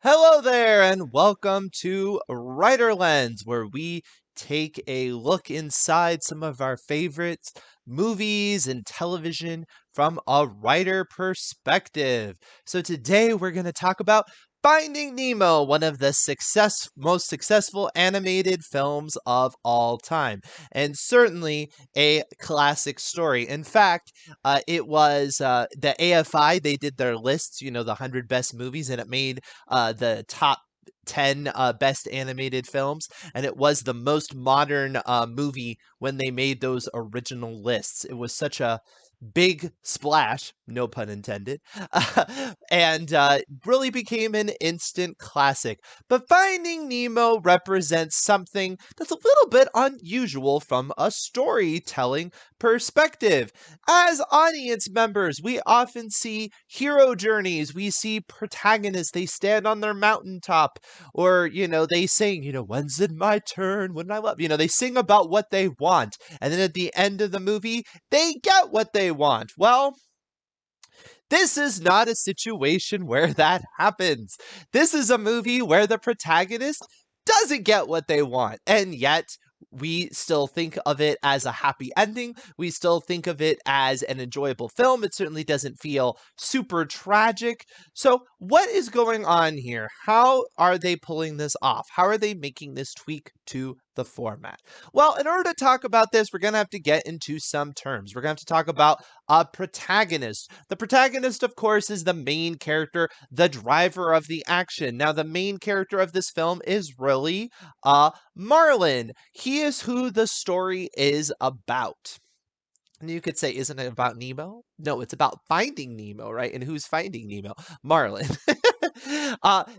Hello there, and welcome to WriterLens, where we take a look inside some of our favorites, movies and television from a writer perspective. So today we're going to talk about Finding Nemo, one of the most successful animated films of all time, and certainly a classic story. In fact, it was the AFI, they did their lists, the 100 best movies, and it made the top 10 best animated films, and it was the most modern movie when they made those original lists. It was such a big splash, no pun intended, and really became an instant classic. But Finding Nemo represents something that's a little bit unusual from a storytelling perspective. As audience members, we often see hero journeys, we see protagonists, they stand on their mountaintop, or, they sing, when's it my turn, when I love, they sing about what they want. And then at the end of the movie, they get what they want. Well, this is not a situation where that happens. This is a movie where the protagonist doesn't get what they want, and yet we still think of it as a happy ending. We still think of it as an enjoyable film. It certainly doesn't feel super tragic. So, what is going on here? How are they pulling this off? How are they making this tweak to the format? Well, in order to talk about this, we're going to have to get into some terms. We're going to have to talk about a protagonist. The protagonist, of course, is the main character, the driver of the action. Now, the main character of this film is really Marlin. He is who the story is about. And you could say, isn't it about Nemo? No, it's about finding Nemo, right? And who's finding Nemo? Marlin.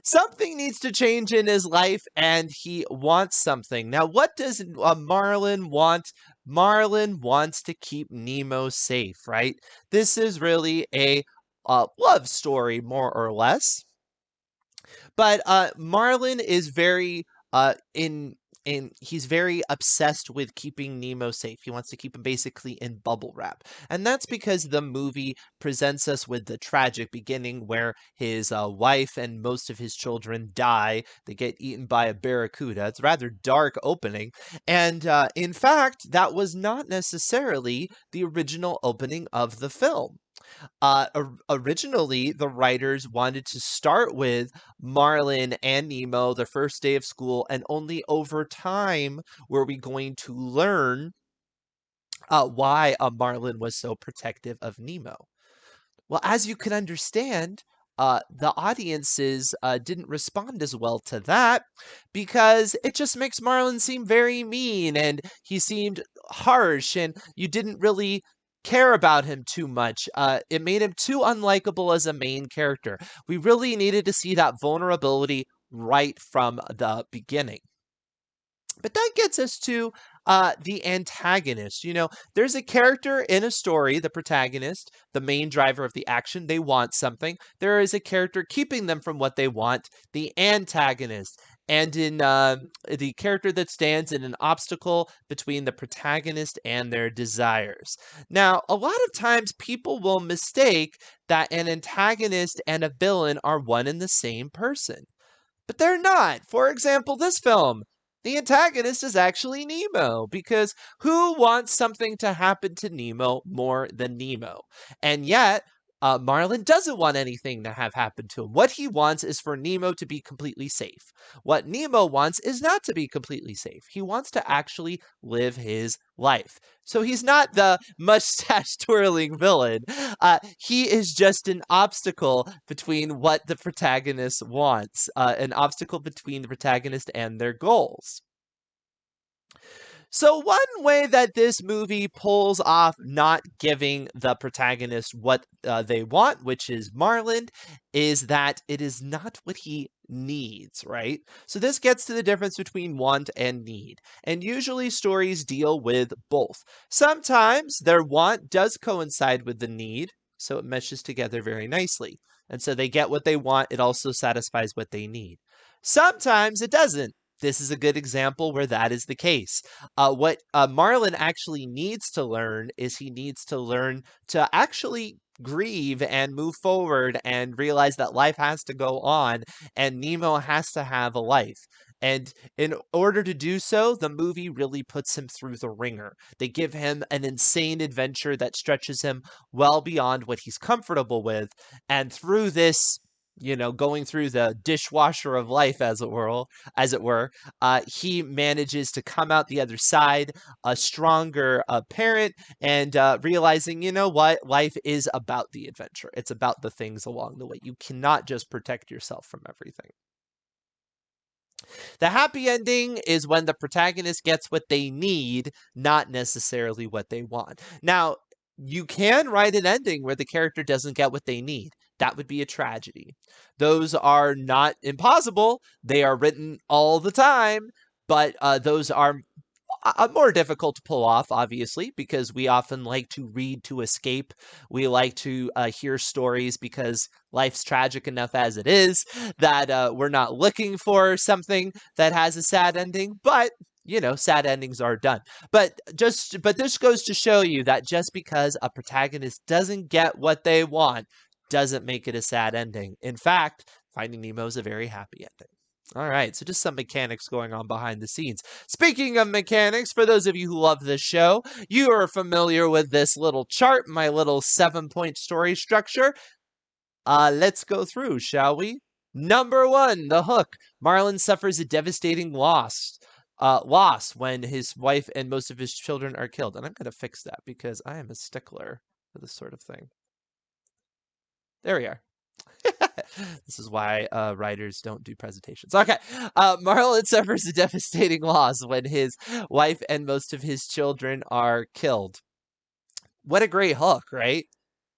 Something needs to change in his life, and he wants something. Now, what does Marlin want? Marlin wants to keep Nemo safe, right? This is really a love story, more or less. But Marlin is very he's very obsessed with keeping Nemo safe. He wants to keep him basically in bubble wrap. And that's because the movie presents us with the tragic beginning where his wife and most of his children die. They get eaten by a barracuda. It's a rather dark opening. And in fact, that was not necessarily the original opening of the film. Originally, the writers wanted to start with Marlin and Nemo the first day of school, and only over time were we going to learn why Marlin was so protective of Nemo. Well, as you can understand, the audiences didn't respond as well to that because it just makes Marlin seem very mean and he seemed harsh, and you didn't really care about him too much. It made him too unlikable as a main character. We really needed to see that vulnerability right from the beginning. But that gets us to the antagonist. There's a character in a story, the protagonist, the main driver of the action. They want something. There is a character keeping them from what they want, the antagonist. And in the character that stands in an obstacle between the protagonist and their desires. Now, a lot of times people will mistake that an antagonist and a villain are one and the same person. But they're not. For example, this film. The antagonist is actually Nemo, because who wants something to happen to Nemo more than Nemo? And yet, Marlin doesn't want anything to have happened to him. What he wants is for Nemo to be completely safe. What Nemo wants is not to be completely safe. He wants to actually live his life. So he's not the mustache twirling villain. He is just an obstacle between what the protagonist wants, an obstacle between the protagonist and their goals. So, one way that this movie pulls off not giving the protagonist what they want, which is Marlin, is that it is not what he needs, right? So, this gets to the difference between want and need. And usually, stories deal with both. Sometimes their want does coincide with the need, so it meshes together very nicely. And so they get what they want, it also satisfies what they need. Sometimes it doesn't. This is a good example where that is the case. What Marlin actually needs to learn is he needs to learn to actually grieve and move forward and realize that life has to go on and Nemo has to have a life. And in order to do so, the movie really puts him through the ringer. They give him an insane adventure that stretches him well beyond what he's comfortable with. And through this, going through the dishwasher of life, as it were, he manages to come out the other side a stronger parent and realizing, you know what, life is about the adventure. It's about the things along the way. You cannot just protect yourself from everything. The happy ending is when the protagonist gets what they need, not necessarily what they want. Now, you can write an ending where the character doesn't get what they need. That would be a tragedy. Those are not impossible. They are written all the time, but those are more difficult to pull off, obviously, because we often like to read to escape. We like to hear stories because life's tragic enough as it is that we're not looking for something that has a sad ending. But sad endings are done. But this goes to show you that just because a protagonist doesn't get what they want doesn't make it a sad ending. In fact, Finding Nemo is a very happy ending. All right, so just some mechanics going on behind the scenes. Speaking of mechanics, for those of you who love this show, you are familiar with this little chart, my little 7-point story structure. Let's go through, shall we? Number 1, the hook. Marlin suffers a devastating loss when his wife and most of his children are killed. And I'm going to fix that because I am a stickler for this sort of thing. There we are. This is why writers don't do presentations. Okay. Marlin suffers a devastating loss when his wife and most of his children are killed. What a great hook, right?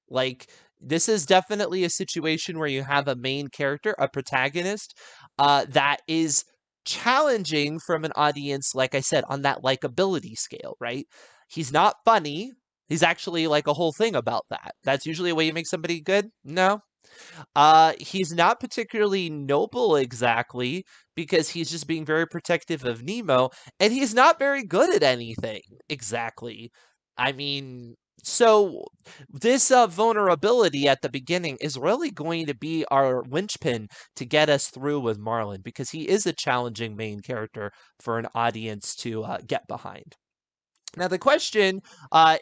Like, this is definitely a situation where you have a main character, a protagonist, that is challenging from an audience, like I said, on that likability scale, right? He's not funny. He's actually like a whole thing about that. That's usually a way you make somebody good. No, he's not particularly noble exactly because he's just being very protective of Nemo, and he's not very good at anything exactly. I mean, so this vulnerability at the beginning is really going to be our linchpin to get us through with Marlin because he is a challenging main character for an audience to get behind. Now, the question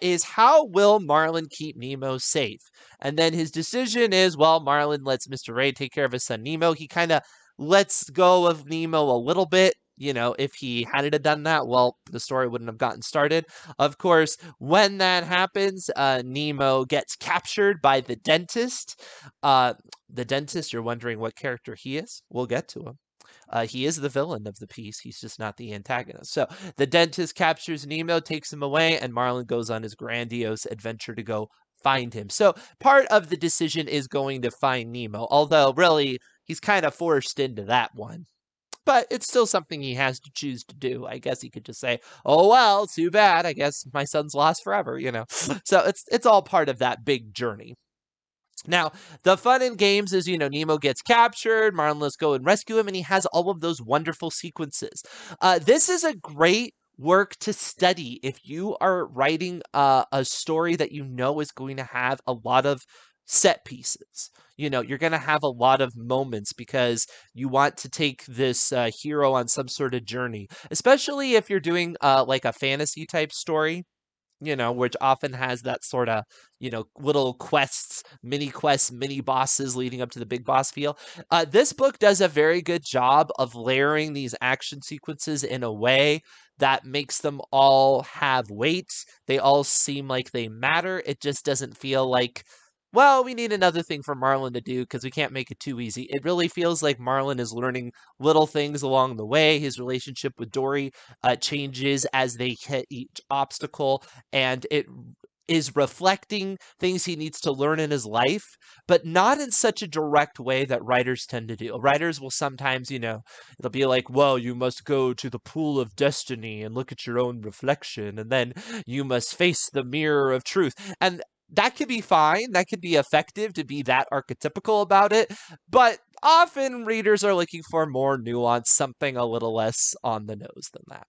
is, how will Marlin keep Nemo safe? And then his decision is, well, Marlin lets Mr. Ray take care of his son Nemo. He kind of lets go of Nemo a little bit. If he hadn't done that, well, the story wouldn't have gotten started. Of course, when that happens, Nemo gets captured by the dentist. The dentist, you're wondering what character he is? We'll get to him. He is the villain of the piece. He's just not the antagonist. So the dentist captures Nemo, takes him away, and Marlin goes on his grandiose adventure to go find him. So part of the decision is going to find Nemo, although really he's kind of forced into that one. But it's still something he has to choose to do. I guess he could just say, "Oh well, too bad. I guess my son's lost forever." So it's all part of that big journey. Now, the fun in games is, Nemo gets captured, Marlin let's go and rescue him, and he has all of those wonderful sequences. This is a great work to study if you are writing a story that you know is going to have a lot of set pieces. You're going to have a lot of moments because you want to take this hero on some sort of journey, especially if you're doing like a fantasy type story, which often has that sort of, little quests, mini bosses leading up to the big boss feel. This book does a very good job of layering these action sequences in a way that makes them all have weight. They all seem like they matter. It just doesn't feel like, well, we need another thing for Marlin to do because we can't make it too easy. It really feels like Marlin is learning little things along the way. His relationship with Dory changes as they hit each obstacle, and it is reflecting things he needs to learn in his life, but not in such a direct way that writers tend to do. Writers will sometimes, it'll be like, well, you must go to the pool of destiny and look at your own reflection, and then you must face the mirror of truth. And that could be fine. That could be effective to be that archetypical about it. But often readers are looking for more nuance, something a little less on the nose than that.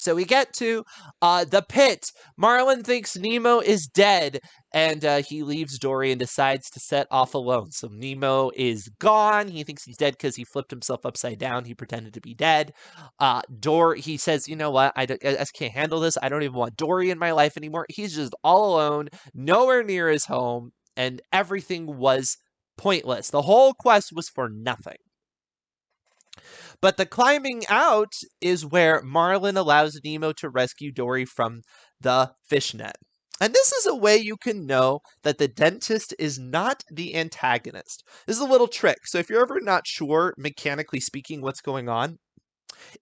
So we get to the pit. Marlin thinks Nemo is dead, and he leaves Dory and decides to set off alone. So Nemo is gone. He thinks he's dead because he flipped himself upside down. He pretended to be dead. Dory, he says, you know what? I just can't handle this. I don't even want Dory in my life anymore. He's just all alone, nowhere near his home, and everything was pointless. The whole quest was for nothing. But the climbing out is where Marlin allows Nemo to rescue Dory from the fishnet. And this is a way you can know that the dentist is not the antagonist. This is a little trick. So if you're ever not sure, mechanically speaking, what's going on,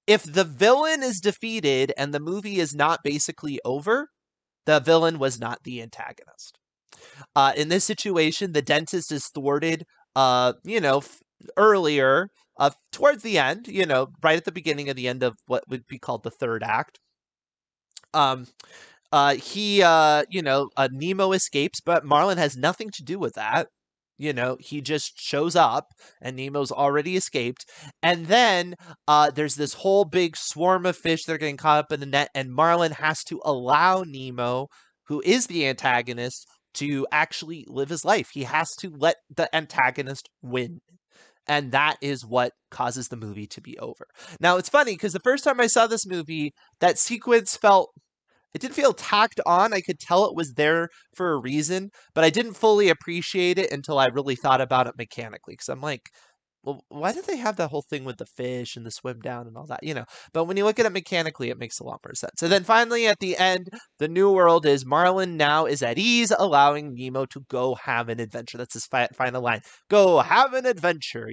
if the villain is defeated and the movie is not basically over, the villain was not the antagonist. In this situation, the dentist is thwarted, earlier, towards the end, right at the beginning of the end of what would be called the third act. Um, Nemo escapes, but Marlin has nothing to do with that. He just shows up and Nemo's already escaped. And then there's this whole big swarm of fish that are getting caught up in the net, and Marlin has to allow Nemo, who is the antagonist, to actually live his life. He has to let the antagonist win. And that is what causes the movie to be over. Now, it's funny because the first time I saw this movie, that sequence it didn't feel tacked on. I could tell it was there for a reason, but I didn't fully appreciate it until I really thought about it mechanically. Because I'm like, well, why did they have that whole thing with the fish and the swim down and all that? But when you look at it mechanically, it makes a lot more sense. And then finally, at the end, the new world is Marlin now is at ease, allowing Nemo to go have an adventure. That's his final line. Go have an adventure.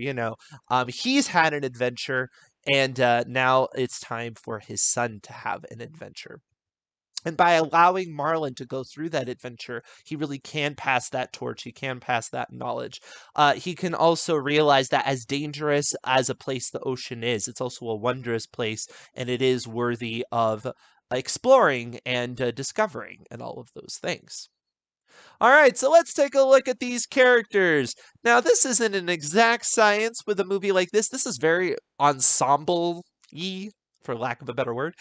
He's had an adventure, and now it's time for his son to have an adventure. And by allowing Marlin to go through that adventure, he really can pass that torch. He can pass that knowledge. He can also realize that as dangerous as a place the ocean is, it's also a wondrous place, and it is worthy of exploring and discovering and all of those things. All right, so let's take a look at these characters. Now, this isn't an exact science with a movie like this. This is very ensemble-y, for lack of a better word.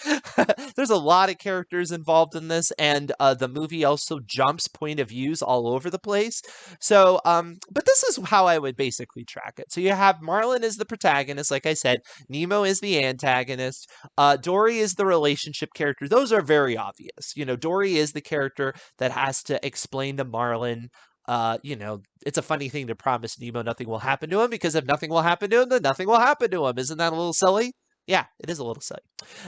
There's a lot of characters involved in this, and the movie also jumps point of views all over the place. So, but this is how I would basically track it. So you have Marlin as the protagonist, like I said. Nemo is the antagonist. Dory is the relationship character. Those are very obvious. Dory is the character that has to explain to Marlin, it's a funny thing to promise Nemo nothing will happen to him, because if nothing will happen to him, then nothing will happen to him. Isn't that a little silly? Yeah, it is a little silly.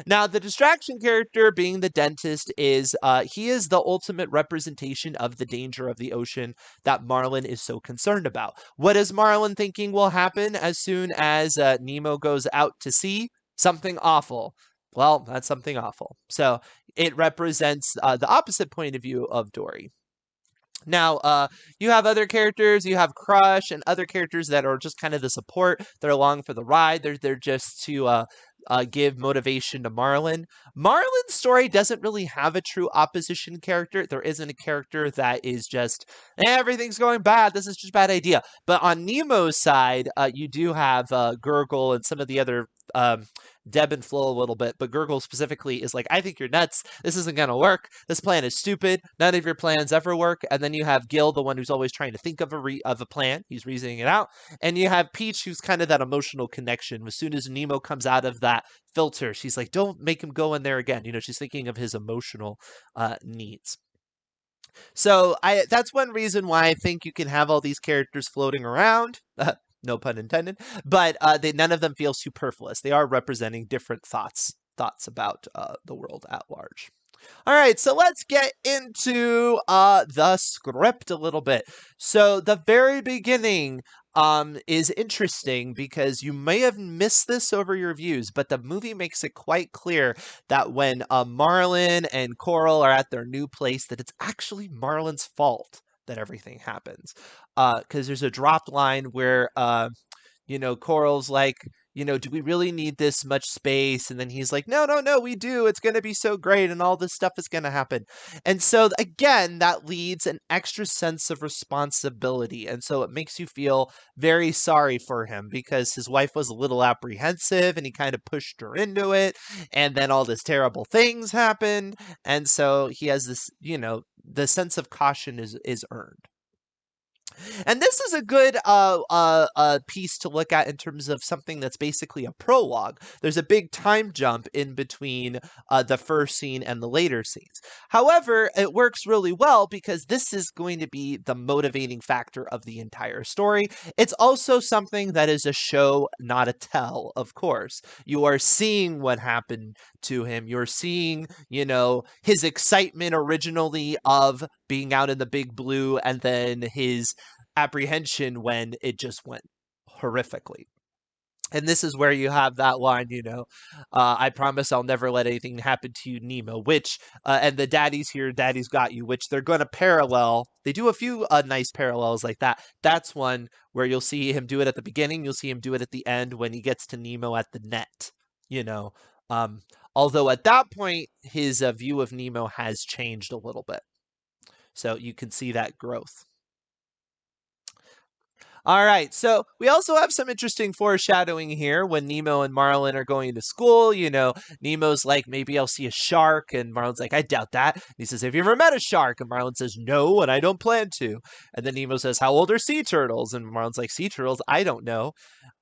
Now, the distraction character, being the dentist, he is the ultimate representation of the danger of the ocean that Marlin is so concerned about. What is Marlin thinking will happen as soon as Nemo goes out to sea? Something awful. Well, that's something awful. So it represents the opposite point of view of Dory. Now, you have other characters. You have Crush and other characters that are just kind of the support. They're along for the ride. They're just to give motivation to Marlin. Marlin's story doesn't really have a true opposition character. There isn't a character that is just, everything's going bad, this is just a bad idea. But on Nemo's side, you do have Gurgle and some of the other Deb and Flo a little bit, but Gurgle specifically is like, I think you're nuts. This isn't going to work. This plan is stupid. None of your plans ever work. And then you have Gil, the one who's always trying to think of a plan. He's reasoning it out. And you have Peach, who's kind of that emotional connection. As soon as Nemo comes out of that filter, she's like, don't make him go in there again. She's thinking of his emotional needs. So that's one reason why I think you can have all these characters floating around. No pun intended. But none of them feel superfluous. They are representing different thoughts about the world at large. All right, so let's get into the script a little bit. So the very beginning is interesting because you may have missed this over your views, but the movie makes it quite clear that when Marlin and Coral are at their new place, that it's actually Marlin's fault that everything happens. Because there's a dropped line where Coral's like, do we really need this much space? And then he's like, no, no, no, we do. It's going to be so great, and all this stuff is going to happen. And so, again, that leads an extra sense of responsibility. And so it makes you feel very sorry for him because his wife was a little apprehensive and he kind of pushed her into it. And then all this terrible things happened. And so he has this, the sense of caution is earned. And this is a good piece to look at in terms of something that's basically a prologue. There's a big time jump in between the first scene and the later scenes. However, it works really well because this is going to be the motivating factor of the entire story. It's also something that is a show, not a tell, of course. You are seeing what happened to him. You're seeing, his excitement originally of being out in the big blue and then his apprehension when it just went horrifically. And this is where you have that line, I promise I'll never let anything happen to you, Nemo, which, and the daddy's here, daddy's got you, which they're going to parallel. They do a few nice parallels like that. That's one where you'll see him do it at the beginning. You'll see him do it at the end when he gets to Nemo at the net, although at that point, his view of Nemo has changed a little bit. So you can see that growth. All right, so we also have some interesting foreshadowing here when Nemo and Marlin are going to school. Nemo's like, maybe I'll see a shark, and Marlin's like, I doubt that. And he says, have you ever met a shark? And Marlin says, no, and I don't plan to. And then Nemo says, how old are sea turtles? And Marlin's like, sea turtles? I don't know.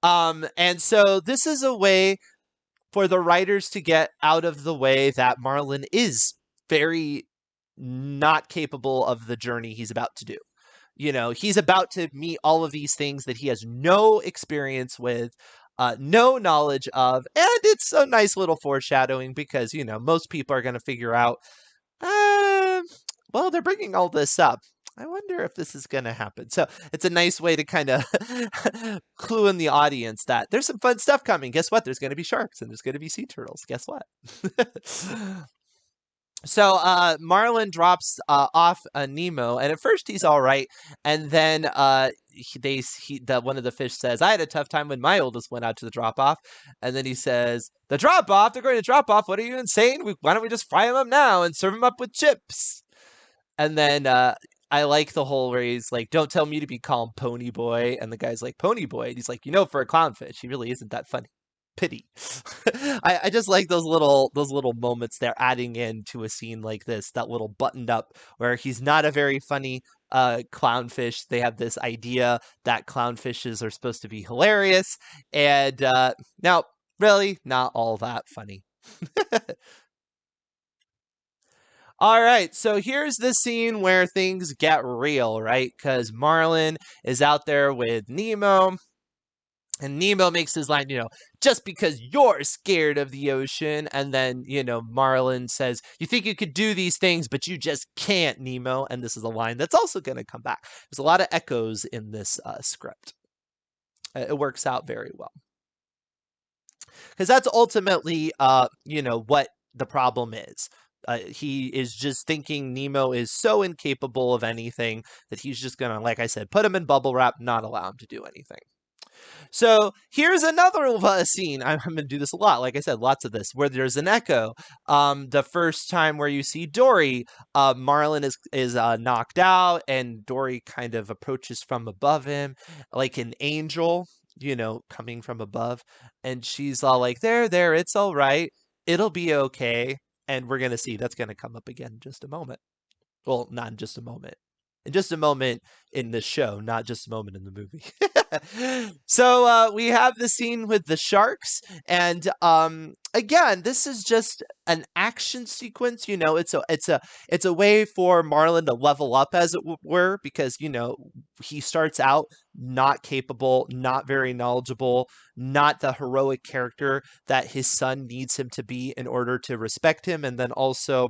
And so this is a way for the writers to get out of the way that Marlin is very not capable of the journey he's about to do. He's about to meet all of these things that he has no experience with, no knowledge of, and it's a nice little foreshadowing because, most people are going to figure out, well, they're bringing all this up. I wonder if this is going to happen. So it's a nice way to kind of clue in the audience that there's some fun stuff coming. Guess what? There's going to be sharks and there's going to be sea turtles. Guess what? So Marlin drops off Nemo, and at first he's all right, and then one of the fish says, "I had a tough time when my oldest went out to the drop off," and then he says, "The drop off? They're going to drop off? What are you insane? Why don't we just fry them up now and serve them up with chips?" And then I like the whole where he's like, "Don't tell me to be calm, Pony Boy," and the guy's like, "Pony Boy," and he's like, for a clownfish, he really isn't that funny. Pity. I just like those little moments they're adding in to a scene like this, that little buttoned up where he's not a very funny clownfish. They have this idea that clownfishes are supposed to be hilarious, and now really not all that funny. All right, so here's the scene where things get real, right? Because Marlin is out there with Nemo. And Nemo makes his line, just because you're scared of the ocean. And then, Marlin says, you think you could do these things, but you just can't, Nemo. And this is a line that's also going to come back. There's a lot of echoes in this script. It works out very well. Because that's ultimately, what the problem is. He is just thinking Nemo is so incapable of anything that he's just going to, like I said, put him in bubble wrap, not allow him to do anything. So here's another scene. I'm going to do this a lot. Like I said, lots of this, where there's an echo. The first time where you see Dory, Marlin is knocked out, and Dory kind of approaches from above him, like an angel, coming from above. And she's all like, there, it's all right. It'll be okay. And we're going to see that's going to come up again in just a moment. Well, not in just a moment. In just a moment in the show, not just a moment in the movie. So we have the scene with the sharks, and again, this is just an action sequence. It's a way for Marlin to level up, as it were, because he starts out not capable, not very knowledgeable, not the heroic character that his son needs him to be in order to respect him, and then also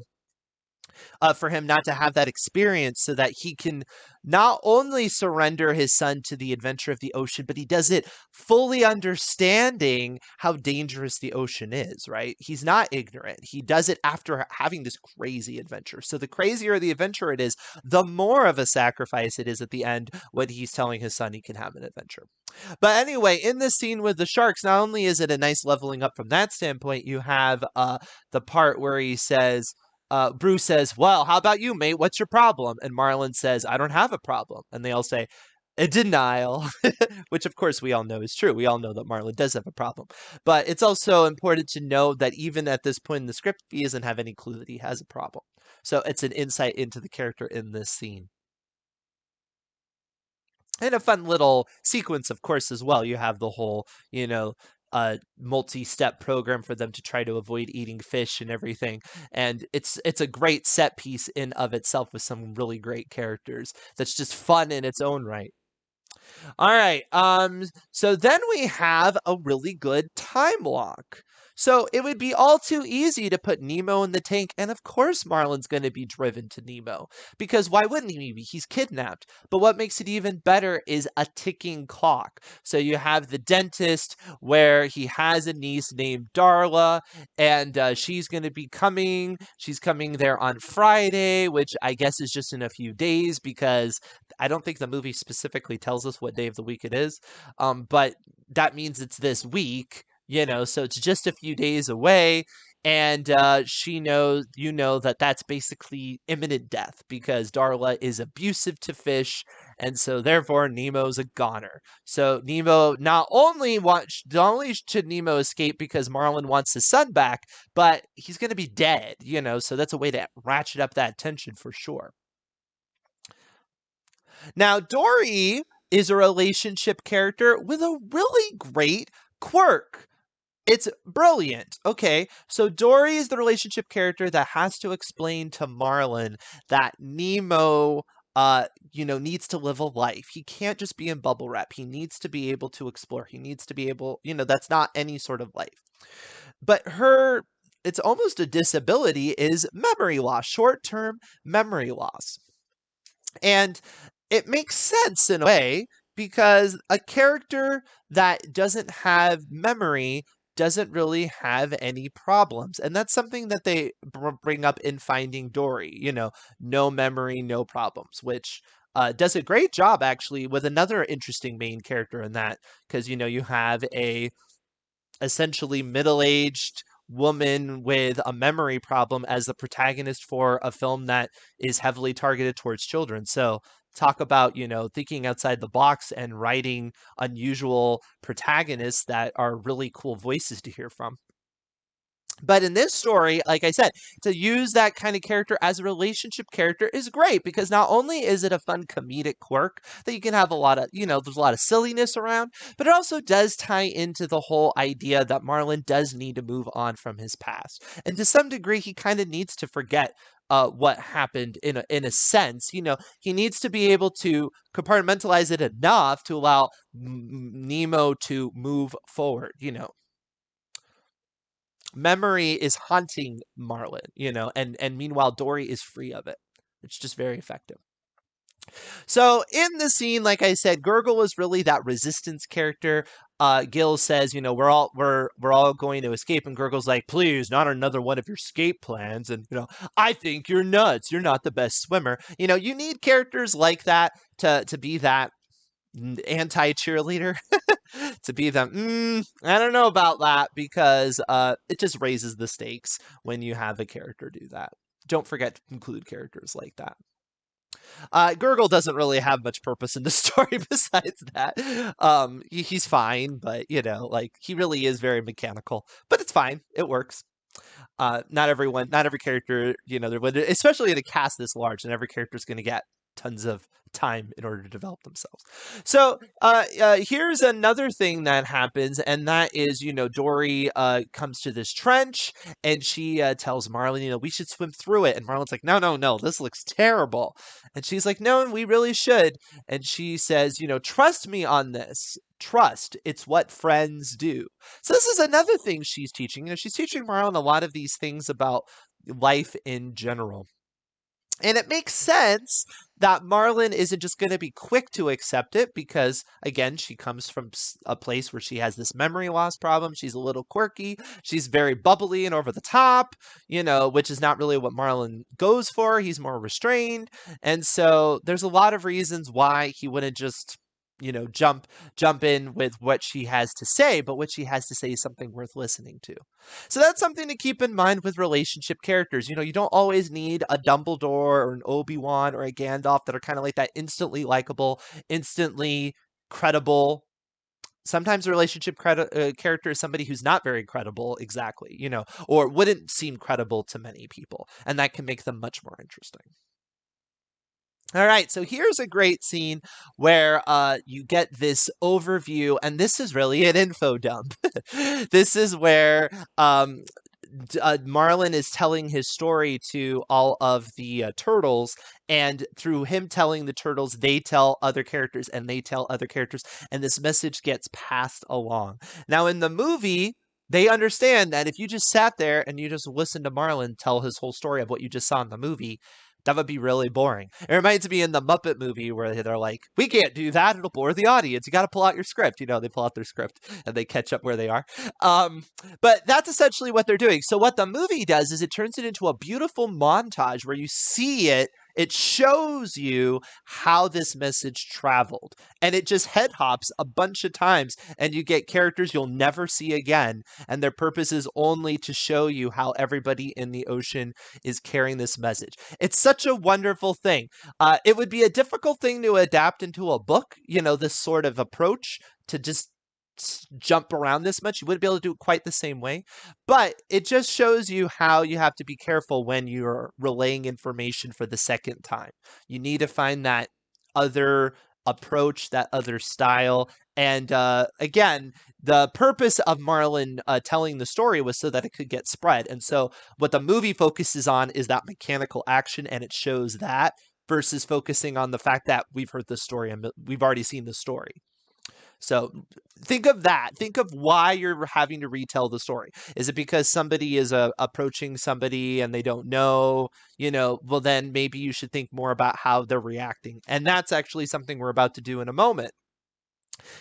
for him not to have that experience so that he can not only surrender his son to the adventure of the ocean, but he does it fully understanding how dangerous the ocean is, right? He's not ignorant. He does it after having this crazy adventure. So the crazier the adventure it is, the more of a sacrifice it is at the end when he's telling his son he can have an adventure. But anyway, in this scene with the sharks, not only is it a nice leveling up from that standpoint, you have the part where he says, Bruce says, "Well, how about you, mate? What's your problem?" And Marlin says, "I don't have a problem." And they all say, "A denial," which of course we all know is true. We all know that Marlin does have a problem. But it's also important to know that even at this point in the script, he doesn't have any clue that he has a problem. So it's an insight into the character in this scene. And a fun little sequence, of course, as well. You have the whole, multi-step program for them to try to avoid eating fish and everything. And it's a great set piece in of itself with some really great characters. That's just fun in its own right. All right. So then we have a really good time lock. So it would be all too easy to put Nemo in the tank, and of course Marlin's going to be driven to Nemo. Because why wouldn't he be? He's kidnapped. But what makes it even better is a ticking clock. So you have the dentist where he has a niece named Darla, and she's going to be coming. She's coming there on Friday, which I guess is just in a few days because I don't think the movie specifically tells us what day of the week it is. But that means it's this week, so it's just a few days away. And she knows, that that's basically imminent death because Darla is abusive to fish. And so therefore Nemo's a goner. So Nemo not only should Nemo escape because Marlin wants his son back, but he's going to be dead, so that's a way to ratchet up that tension for sure. Now, Dory is a relationship character with a really great quirk. It's brilliant. Okay, so Dory is the relationship character that has to explain to Marlin that Nemo, needs to live a life. He can't just be in bubble wrap. He needs to be able to explore. He needs to be able, that's not any sort of life. But it's almost a disability, is memory loss, short term memory loss. And it makes sense in a way because a character that doesn't have memory doesn't really have any problems. And that's something that they bring up in Finding Dory, no memory, no problems, which does a great job actually with another interesting main character in that because, you have a essentially middle-aged woman with a memory problem as the protagonist for a film that is heavily targeted towards children. So talk about, thinking outside the box and writing unusual protagonists that are really cool voices to hear from. But in this story, like I said, to use that kind of character as a relationship character is great because not only is it a fun comedic quirk that you can have a lot of, there's a lot of silliness around, but it also does tie into the whole idea that Marlin does need to move on from his past. And to some degree, he kind of needs to forget what happened in a sense. He needs to be able to compartmentalize it enough to allow Nemo to move forward. Memory is haunting Marlin, and meanwhile Dory is free of it. It's just very effective. So in the scene, like I said, Gurgle is really that resistance character. Gil says, we're all going to escape, and Gurgle's like, please, not another one of your escape plans. And I think you're nuts. You're not the best swimmer. You need characters like that to be that anti-cheerleader. To be them, I don't know about that because it just raises the stakes when you have a character do that. Don't forget to include characters like that. Gurgle doesn't really have much purpose in the story besides that. He's fine, but like he really is very mechanical. But it's fine. It works. Not every character, especially in a cast this large, and every character is going to get tons of time in order to develop themselves. So here's another thing that happens, and that is, Dory comes to this trench, and she tells Marlin, we should swim through it. And Marlin's like, no, no, no, this looks terrible. And she's like, no, we really should. And she says, trust me on this. Trust. It's what friends do. So this is another thing she's teaching. She's teaching Marlin a lot of these things about life in general. And it makes sense that Marlin isn't just going to be quick to accept it because, again, she comes from a place where she has this memory loss problem. She's a little quirky. She's very bubbly and over the top, which is not really what Marlin goes for. He's more restrained. And so there's a lot of reasons why he wouldn't just jump in with what she has to say, but what she has to say is something worth listening to. So that's something to keep in mind with relationship characters. You don't always need a Dumbledore or an Obi-Wan or a Gandalf that are kind of like that instantly likable, instantly credible. Sometimes a relationship character is somebody who's not very credible, exactly, or wouldn't seem credible to many people, and that can make them much more interesting. All right, so here's a great scene where you get this overview, and this is really an info dump. This is where Marlin is telling his story to all of the turtles, and through him telling the turtles, they tell other characters, and they tell other characters, and this message gets passed along. Now, in the movie, they understand that if you just sat there and you just listened to Marlin tell his whole story of what you just saw in the movie, that would be really boring. It reminds me in the Muppet movie where they're like, we can't do that. It'll bore the audience. You got to pull out your script. They pull out their script and they catch up where they are. But that's essentially what they're doing. So what the movie does is it turns it into a beautiful montage where you see it. It shows you how this message traveled. And it just head hops a bunch of times. And you get characters you'll never see again. And their purpose is only to show you how everybody in the ocean is carrying this message. It's such a wonderful thing. It would be a difficult thing to adapt into a book, this sort of approach to just jump around this much. You wouldn't be able to do it quite the same way, but it just shows you how you have to be careful when you're relaying information for the second time. You need to find that other approach, that other style. And again, the purpose of Marlin telling the story was so that it could get spread. And so what the movie focuses on is that mechanical action, and it shows that versus focusing on the fact that we've heard the story and we've already seen the story. So think of that. Think of why you're having to retell the story. Is it because somebody is approaching somebody and they don't know? Well, then maybe you should think more about how they're reacting. And that's actually something we're about to do in a moment.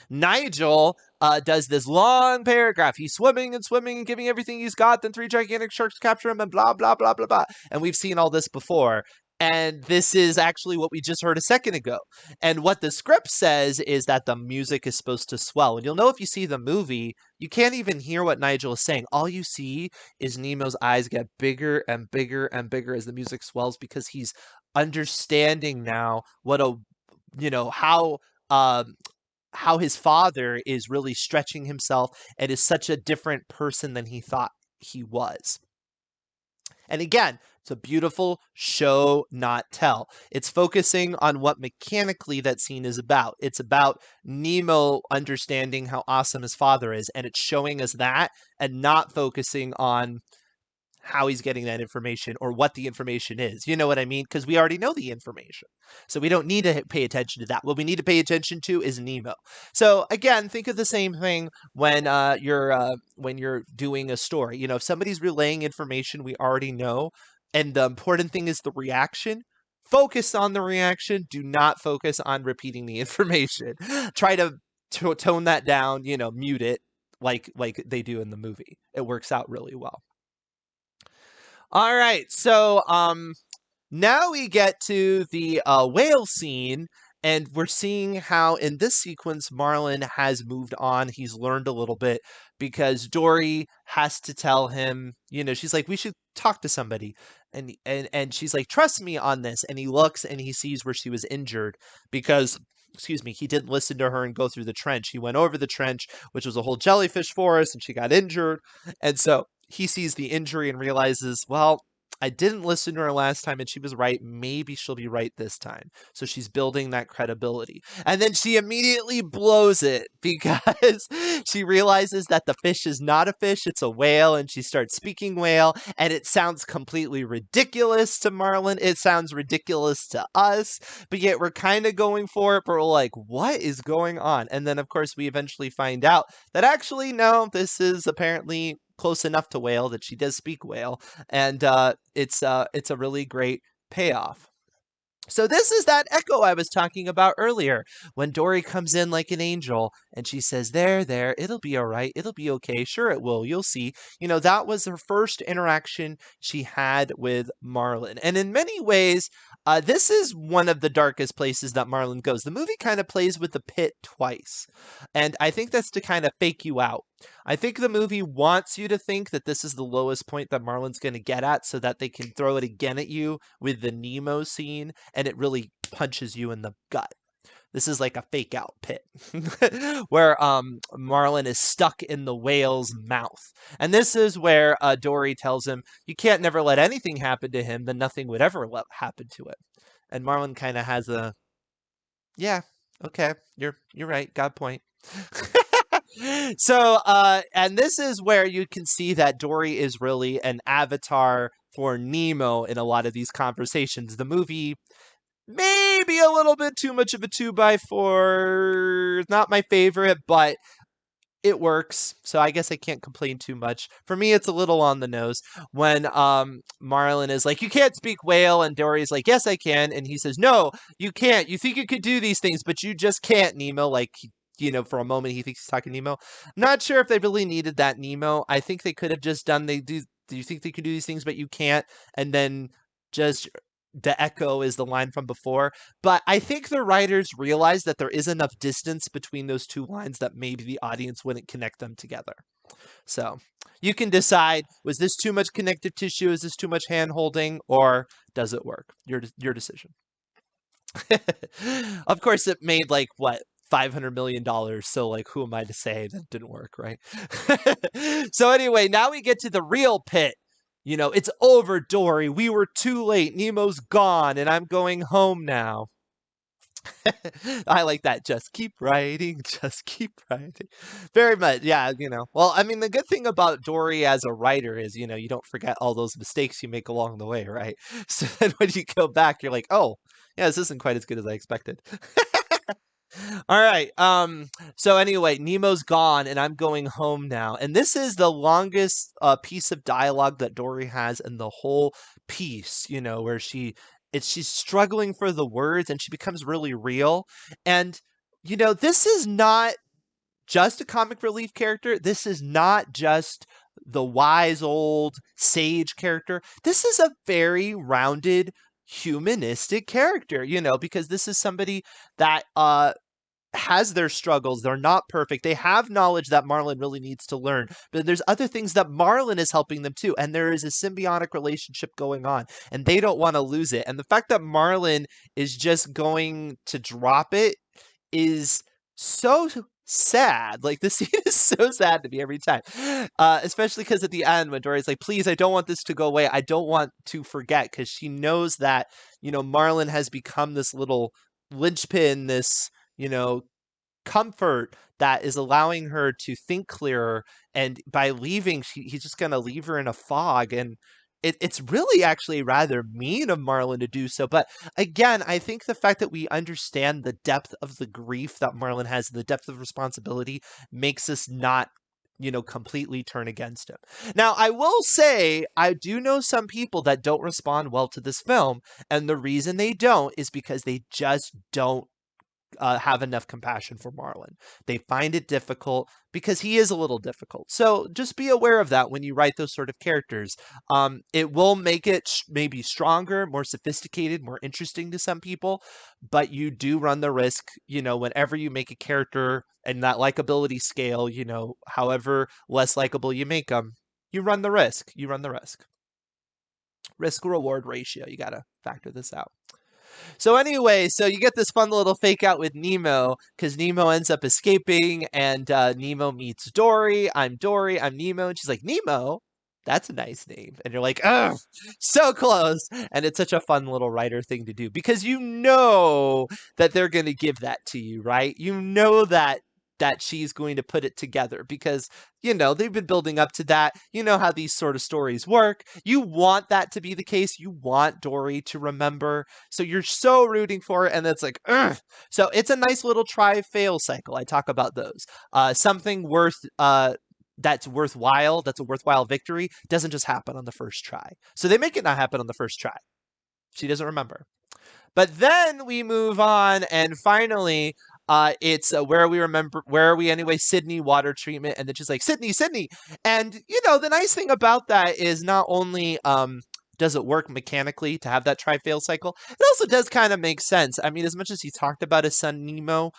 Nigel does this long paragraph. He's swimming and swimming and giving everything he's got. Then 3 gigantic sharks capture him and blah, blah, blah, blah, blah. And we've seen all this before. And this is actually what we just heard a second ago. And what the script says is that the music is supposed to swell. And you'll know if you see the movie, you can't even hear what Nigel is saying. All you see is Nemo's eyes get bigger and bigger and bigger as the music swells because he's understanding now how his father is really stretching himself and is such a different person than he thought he was. And again, it's a beautiful show, not tell. It's focusing on what mechanically that scene is about. It's about Nemo understanding how awesome his father is, and it's showing us that and not focusing on how he's getting that information or what the information is. You know what I mean? Because we already know the information. So we don't need to pay attention to that. What we need to pay attention to is Nemo. So again, think of the same thing when you're doing a story. If somebody's relaying information we already know, and the important thing is the reaction, focus on the reaction. Do not focus on repeating the information. Try to tone that down, mute it like they do in the movie. It works out really well. All right, so now we get to the whale scene, and we're seeing how in this sequence Marlin has moved on. He's learned a little bit because Dory has to tell him, she's like, we should talk to somebody. And she's like, trust me on this. And he looks and he sees where she was injured because, excuse me, he didn't listen to her and go through the trench. He went over the trench, which was a whole jellyfish forest, and she got injured. And so he sees the injury and realizes, well, I didn't listen to her last time and she was right. Maybe she'll be right this time. So she's building that credibility. And then she immediately blows it because she realizes that the fish is not a fish, it's a whale, and she starts speaking whale, and it sounds completely ridiculous to Marlin. It sounds ridiculous to us, but yet we're kind of going for it, but we're like, what is going on? And then, of course, we eventually find out that actually, no, this is apparently close enough to whale that she does speak whale, and it's a really great payoff. So this is that echo I was talking about earlier when Dory comes in like an angel and she says, there, it'll be all right. It'll be okay. Sure, it will. You'll see. You know, that was her first interaction she had with Marlin. And in many ways, this is one of the darkest places that Marlin goes. The movie kind of plays with the pit twice. And I think that's to kind of fake you out. I think the movie wants you to think that this is the lowest point that Marlin's going to get at so that they can throw it again at you with the Nemo scene and it really punches you in the gut. This is like a fake out pit where Marlin is stuck in the whale's mouth. And this is where Dory tells him, you can't never let anything happen to him, then nothing would ever happen to it. And Marlin kind of has a, yeah, okay, you're right, got a point. So, and this is where you can see that Dory is really an avatar for Nemo in a lot of these conversations. The movie, maybe a little bit too much of a 2x4. Not my favorite, but it works. So I guess I can't complain too much. For me, it's a little on the nose when Marlin is like, you can't speak whale, and Dory's like, yes, I can. And he says, no, you can't. You think you could do these things, but you just can't, Nemo. Like, you know, for a moment, he thinks he's talking Nemo. Not sure if they really needed that Nemo. I think they could have just done, do you think they could do these things, but you can't? And then just the echo is the line from before. But I think the writers realized that there is enough distance between those two lines that maybe the audience wouldn't connect them together. So you can decide, was this too much connective tissue? Is this too much hand holding? Or does it work? Your decision. Of course, it made like what? $500 million. So, like, who am I to say that didn't work, right? So, anyway, now we get to the real pit. You know, it's over, Dory. We were too late. Nemo's gone, and I'm going home now. I like that. Just keep writing. Just keep writing. Very much. Yeah, you know. Well, I mean, the good thing about Dory as a writer is, you know, you don't forget all those mistakes you make along the way, right? So then when you go back, you're like, oh, yeah, this isn't quite as good as I expected. All right. So anyway, Nemo's gone and I'm going home now. And this is the longest piece of dialogue that Dory has in the whole piece, you know, where she's struggling for the words and she becomes really real. And you know, this is not just a comic relief character. This is not just the wise old sage character. This is a very rounded humanistic character, you know, because this is somebody that has their struggles. They're not perfect. They have knowledge that Marlin really needs to learn, but there's other things that Marlin is helping them too. And there is a symbiotic relationship going on and they don't want to lose it. And the fact that Marlin is just going to drop it is so sad. Like the scene is so sad to me every time, especially because at the end when Dory's like, please, I don't want this to go away. I don't want to forget, because she knows that, you know, Marlin has become this little linchpin, this, you know, comfort that is allowing her to think clearer. And by leaving, he's just going to leave her in a fog. And it's really actually rather mean of Marlin to do so. But again, I think the fact that we understand the depth of the grief that Marlin has, the depth of responsibility, makes us not, you know, completely turn against him. Now, I will say, I do know some people that don't respond well to this film. And the reason they don't is because they just don't have enough compassion for Marlin. They find it difficult because he is a little difficult. So just be aware of that when you write those sort of characters. It will make it maybe stronger, more sophisticated, more interesting to some people, but you do run the risk, you know, whenever you make a character and that likability scale, you know, however less likable you make them, you run the risk. You run the risk. Risk reward ratio. You got to factor this out. So anyway, so you get this fun little fake out with Nemo, because Nemo ends up escaping, and Nemo meets Dory. I'm Dory, I'm Nemo, and she's like, Nemo? That's a nice name. And you're like, oh, so close. And it's such a fun little writer thing to do, because you know that they're going to give that to you, right? You know that she's going to put it together because, you know, they've been building up to that. You know how these sort of stories work. You want that to be the case. You want Dory to remember. So you're so rooting for it. And it's like, ugh. So it's a nice little try-fail cycle. I talk about those. Something that's worthwhile, that's a worthwhile victory, doesn't just happen on the first try. So they make it not happen on the first try. She doesn't remember. But then we move on, and finally, it's where are we anyway? Sydney water treatment, and then she's like, Sydney, Sydney, and the nice thing about that is not only does it work mechanically to have that try-fail cycle, it also does kind of make sense. I mean, as much as he talked about his son Nemo,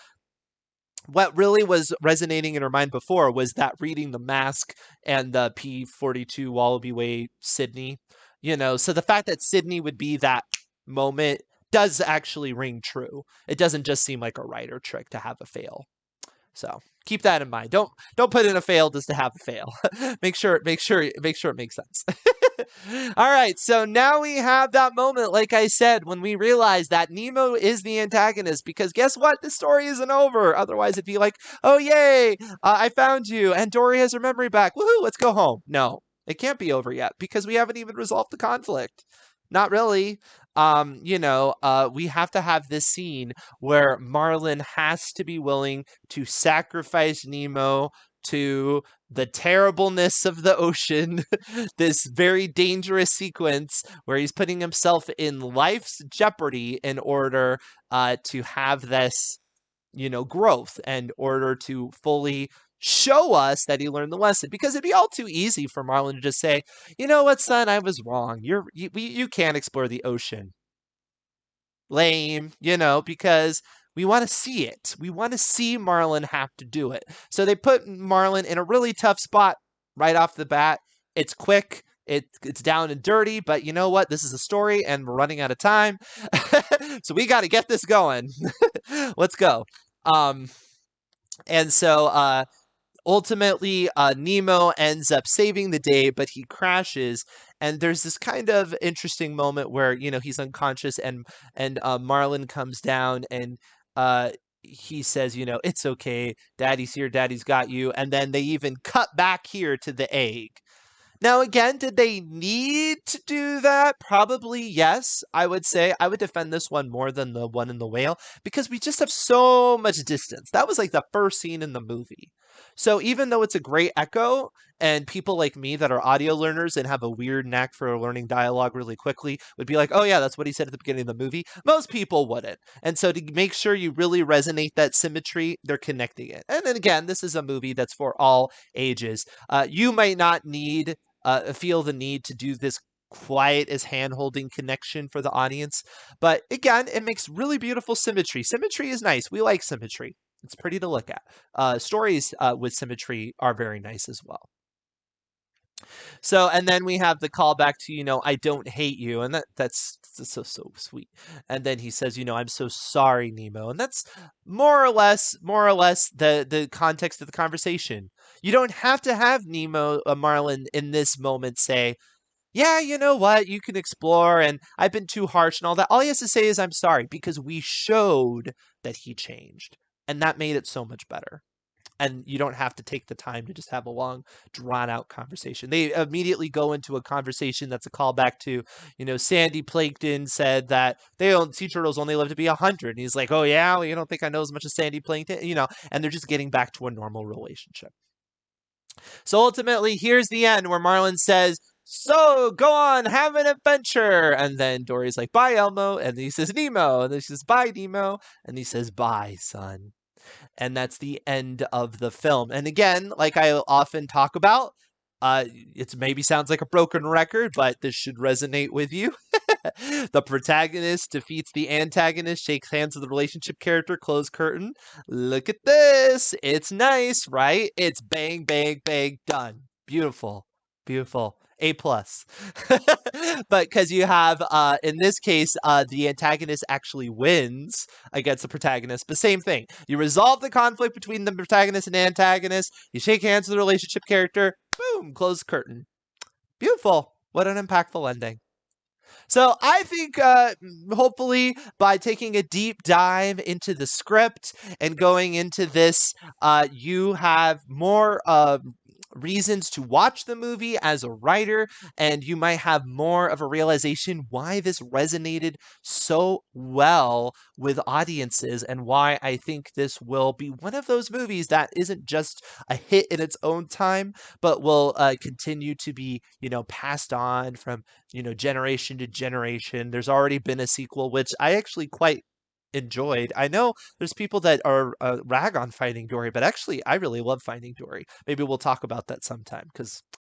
what really was resonating in her mind before was that reading the mask and the P42 Wallaby Way Sydney, so the fact that Sydney would be that moment does actually ring true. It doesn't just seem like a writer trick to have a fail. So keep that in mind. Don't put in a fail just to have a fail. Make sure it makes sense. All right, so now we have that moment, like I said, when we realize that Nemo is the antagonist, because guess what? The story isn't over. Otherwise, it'd be like, oh, yay, I found you, and Dory has her memory back. Woohoo, let's go home. No, it can't be over yet, because we haven't even resolved the conflict. Not really. We have to have this scene where Marlin has to be willing to sacrifice Nemo to the terribleness of the ocean, this very dangerous sequence where he's putting himself in life's jeopardy in order to have this, growth, and in order to fully show us that he learned the lesson. Because it'd be all too easy for Marlin to just say, you know what, son, I was wrong. You can't explore the ocean. Lame, because we want to see it. We want to see Marlin have to do it. So they put Marlin in a really tough spot right off the bat. It's quick. It's down and dirty, but you know what? This is a story, and we're running out of time. So we got to get this going. Let's go. And so ultimately, Nemo ends up saving the day, but he crashes. And there's this kind of interesting moment where he's unconscious, and Marlin comes down, and he says, it's okay, Daddy's here, Daddy's got you. And then they even cut back here to the egg. Now, again, did they need to do that? Probably yes, I would say. I would defend this one more than the one in the whale because we just have so much distance. That was like the first scene in the movie. So even though it's a great echo, and people like me that are audio learners and have a weird knack for learning dialogue really quickly would be like, oh yeah, that's what he said at the beginning of the movie. Most people wouldn't. And so to make sure you really resonate that symmetry, they're connecting it. And then again, this is a movie that's for all ages. You might not feel the need to do this quiet as hand-holding connection for the audience. But again, it makes really beautiful symmetry. Symmetry is nice. We like symmetry. It's pretty to look at. Stories with symmetry are very nice as well. So, and then we have the callback to, I don't hate you. And that's so sweet. And then he says, I'm so sorry, Nemo. And that's more or less the context of the conversation. You don't have to have Nemo, Marlin, in this moment say, yeah, you know what, you can explore, and I've been too harsh and all that. All he has to say is, I'm sorry, because we showed that he changed. And that made it so much better. And you don't have to take the time to just have a long, drawn-out conversation. They immediately go into a conversation that's a callback to, Sandy Plankton said that sea turtles only live to be 100. And he's like, oh yeah, well, you don't think I know as much as Sandy Plankton? And they're just getting back to a normal relationship. So ultimately, here's the end where Marlin says, so go on, have an adventure. And then Dory's like, bye, Elmo. And he says, Nemo. And then she says, bye, Nemo. And he says, bye, son. And that's the end of the film. And again, like I often talk about, it maybe sounds like a broken record, but this should resonate with you. The protagonist defeats the antagonist, shakes hands with the relationship character, close curtain. Look at this. It's nice, right? It's bang, bang, bang, done. Beautiful. Beautiful. A plus. But because you have, in this case, the antagonist actually wins against the protagonist. But same thing. You resolve the conflict between the protagonist and antagonist. You shake hands with the relationship character. Boom. Close curtain. Beautiful. What an impactful ending. So I think hopefully by taking a deep dive into the script and going into this, you have more reasons to watch the movie as a writer, and you might have more of a realization why this resonated so well with audiences and why I think this will be one of those movies that isn't just a hit in its own time, but will continue to be, passed on from, generation to generation. There's already been a sequel, which I actually quite enjoyed. I know there's people that are rag on Finding Dory, but actually I really love Finding Dory. Maybe we'll talk about that sometime because